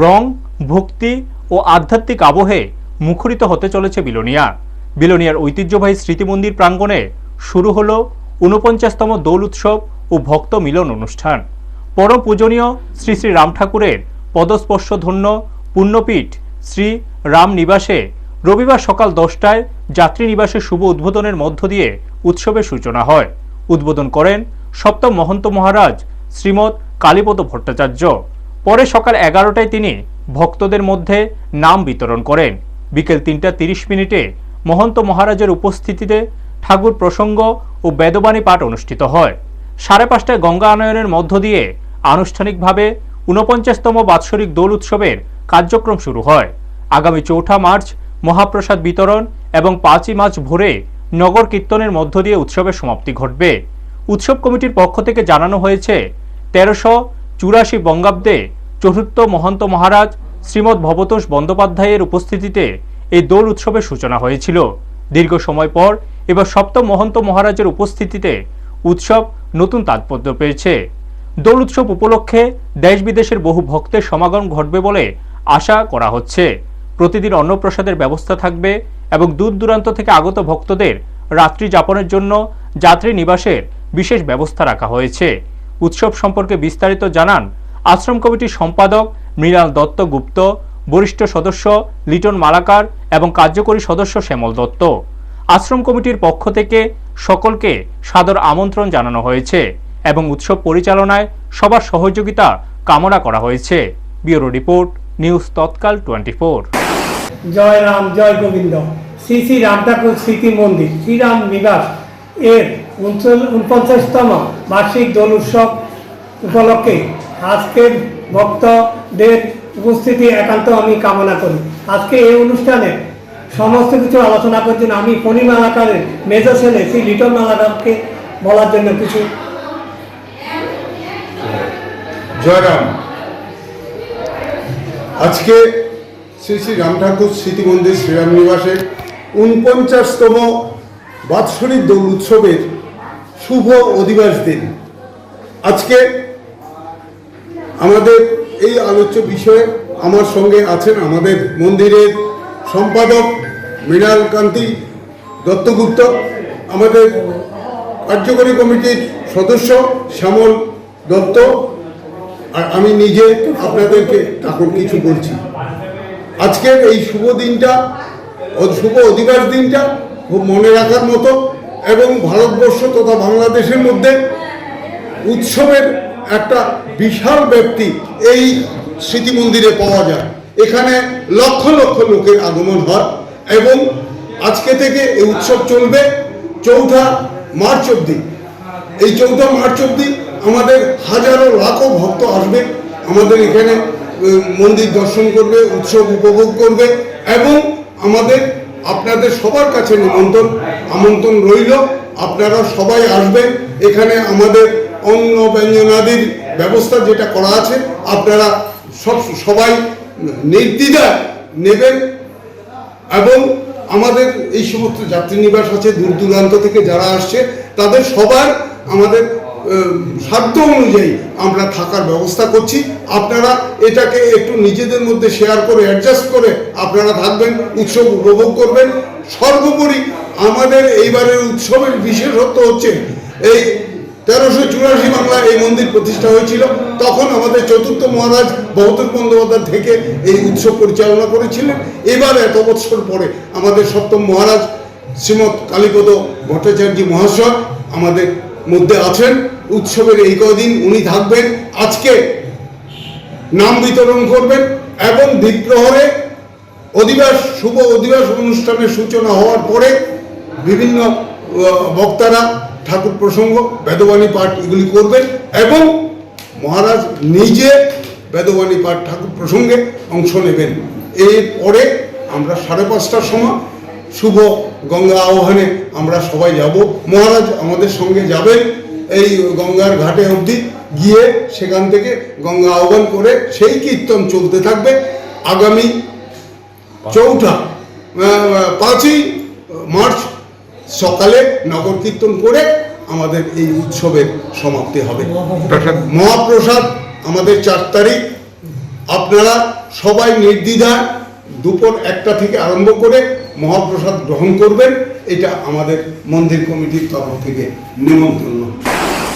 রং, ভক্তি ও আধ্যাত্মিক আবহে মুখরিত হতে চলেছে বিলোনিয়া। বিলোনিয়ার ঐতিহ্যবাহী স্মৃতি মন্দির প্রাঙ্গণে শুরু হলো ৪৯তম দোল উৎসব ও ভক্ত মিলন অনুষ্ঠান। পরম পূজনীয় শ্রী শ্রী রাম ঠাকুরের পদস্পর্শধন্য পুণ্যপীঠ শ্রী রাম নিবাসে রবিবার সকাল ১০টায় যাত্রী নিবাসের শুভ উদ্বোধনের মধ্য দিয়ে উৎসবের সূচনা হয়। উদ্বোধন করেন সপ্তম মহন্ত মহারাজ শ্রীমৎ কালীপদ ভট্টাচার্য। পরে সকাল ১১টায় তিনি ভক্তদের মধ্যে নাম বিতরণ করেন। বিকেল ৩টা ৩০ মহন্ত মহারাজের উপস্থিতিতে ঠাকুর প্রসঙ্গ ও বেদবাণী পাঠ অনুষ্ঠিত হয়। ৫:৩০টায় গঙ্গা আনয়নের মধ্য দিয়ে আনুষ্ঠানিকভাবে ৪৯তম বাৎসরিক দোল উৎসবের কার্যক্রম শুরু হয়। আগামী ৪ঠা মার্চ মহাপ্রসাদ বিতরণ এবং ৫ই মার্চ ভোরে নগর কীর্তনের মধ্য দিয়ে উৎসবের সমাপ্তি ঘটবে। উৎসব কমিটির পক্ষ থেকে জানানো হয়েছে, ১৩৮৪ বঙ্গাব্দে চতুর্থ মহন্ত মহারাজ শ্রীমৎ ভবতোষ বন্দ্যোপাধ্যায়ের উপস্থিতিতে এই দোল উৎসবের সূচনা হয়েছিল। দীর্ঘ সময় পর এবার সপ্তম মহন্ত মহারাজের উপস্থিতিতে উৎসব নতুন তাৎপর্য পেয়েছে। দোল উৎসব উপলক্ষে দেশ বিদেশের বহু ভক্তের সমাগম ঘটবে বলে আশা করা হচ্ছে। প্রতিদিন অন্নপ্রসাদের ব্যবস্থা থাকবে এবং দূর দূরান্ত থেকে আগত ভক্তদের রাত্রি যাপনের জন্য যাত্রী নিবাসের বিশেষ ব্যবস্থা রাখা হয়েছে। উৎসব সম্পর্কে বিস্তারিত জানান আশ্রম কমিটির সম্পাদক মৃণাল দত্ত গুপ্ত, বরিষ্ঠ সদস্য লিটন মালাকার এবং কার্যকরী সদস্য শ্যামল দত্ত। আশ্রম কমিটির পক্ষ থেকে সকলকে সাদর আমন্ত্রণ জানানো হয়েছে এবং উৎসব পরিচালনায় সবার সহযোগিতা কামনা করা হয়েছে। ব্যুরো রিপোর্ট, নিউজ তৎকাল 24। জয় রাম, জয় গোবিন্দ। শ্রী শ্রী রাম ঠাকুর স্মৃতি মন্দির শ্রীরাম নিবাস এর ৪৯তম বার্ষিক দোল উৎসব উপলক্ষে আজকের ভক্তদের উপস্থিতি একান্ত আমি কামনা করি। আজকে এই অনুষ্ঠানে সমস্ত কিছু আলোচনা করার জন্য আমি ফণি মালাকারের মেজর ছেলে শ্রী লিটন মালাকারকে বলার জন্য কিছু। জয় রাম। আজকে শ্রী শ্রী রাম ঠাকুর স্মৃতি মন্দির শ্রীরাম নিবাসের ৪৯তম বাৎসরিক দোল উৎসবের শুভ অধিবাস দিন। আজকে আমাদের এই আলোচ্য বিষয়ে আমার সঙ্গে আছেন আমাদের মন্দিরের সম্পাদক মৃণাল কান্তি দত্তগুপ্ত, আমাদের কার্যকরী কমিটির সদস্য শ্যামল দত্ত, আর আমি নিজে আপনাদেরকে এখন কিছু বলছি। আজকের এই শুভ দিনটা, শুভ অধিবাস দিনটা খুব মনে রাখার মতো এবং ভারতবর্ষ তথা বাংলাদেশের মধ্যে উৎসবের একটা বিশাল ব্যাপ্তি এই স্মৃতি মন্দিরে পাওয়া যায়। এখানে লক্ষ লক্ষ লোকের আগমন হয় এবং আজকে থেকে এই উৎসব চলবে ৪ঠা মার্চ অবধি। এই ৪ঠা মার্চ অবধি আমাদের হাজারো লাখো ভক্ত আসবে, আমাদের এখানে মন্দির দর্শন করবে, উৎসব উপভোগ করবে এবং আপনাদের সবার কাছে আমন্ত্রণ রইল। আপনারা সবাই আসবেন। এখানে আমাদের অন্ন ব্যঞ্জনাদির ব্যবস্থা যেটা করা আছে আপনারা সবাই নির্দ্বিধায় নেবেন এবং আমাদের এই সমস্ত যাত্রী নিবাস আছে দূর দূরান্ত থেকে যারা আসছে তাদের সবার আমাদের সাধ্য অনুযায়ী আমরা থাকার ব্যবস্থা করছি। আপনারা এটাকে একটু নিজেদের মধ্যে শেয়ার করে অ্যাডজাস্ট করে আপনারা থাকবেন, উৎসব উপভোগ করবেন। সর্বোপরি আমাদের এইবারের উৎসবের বিশেষত্ব হচ্ছে এই ১৩৮৪ বাংলায় এই মন্দির প্রতিষ্ঠা হয়েছিল, তখন আমাদের চতুর্থ মহারাজ ভবতোষ বন্দ্যোপাধ্যায় থেকে এই উৎসব পরিচালনা করেছিলেন। এবার এত বছর পরে আমাদের সপ্তম মহারাজ শ্রীমৎ কালীপদ ভট্টাচার্য মহাশয় আমাদের মধ্যে আছেন। উৎসবের এই কদিন উনি থাকবেন, আজকে নাম বিতরণ করবেন এবং দ্বিপ্রহরে শুভ অধিবাস অনুষ্ঠানের সূচনা হওয়ার পরে বিভিন্ন বক্তারা ঠাকুর প্রসঙ্গ, বেদবাণী পাঠ এগুলি করবেন এবং মহারাজ নিজে বেদবাণী পাঠ ঠাকুর প্রসঙ্গে অংশ নেবেন। এরপরে আমরা 5:30টার সময় শুভ গঙ্গা আহ্বানে আমরা সবাই যাব। মহারাজ আমাদের সঙ্গে যাবেন এই গঙ্গার ঘাটে অবধি, গিয়ে সেখান থেকে গঙ্গা আহ্বান করে সেই কীর্তন চলতে থাকবে। আগামী 5ই মার্চ সকালে নগর কীর্তন করে আমাদের এই উৎসবের সমাপ্তি হবে। মহাপ্রসাদ আমাদের 4 তারিখ আপনারা সবাই নির্দ্বিধায় দুপুর 1টা থেকে আরম্ভ করে মহাপ্রসাদ গ্রহণ করবেন। এটা আমাদের মন্দির কমিটির তরফ থেকে নিমন্ত্রণ।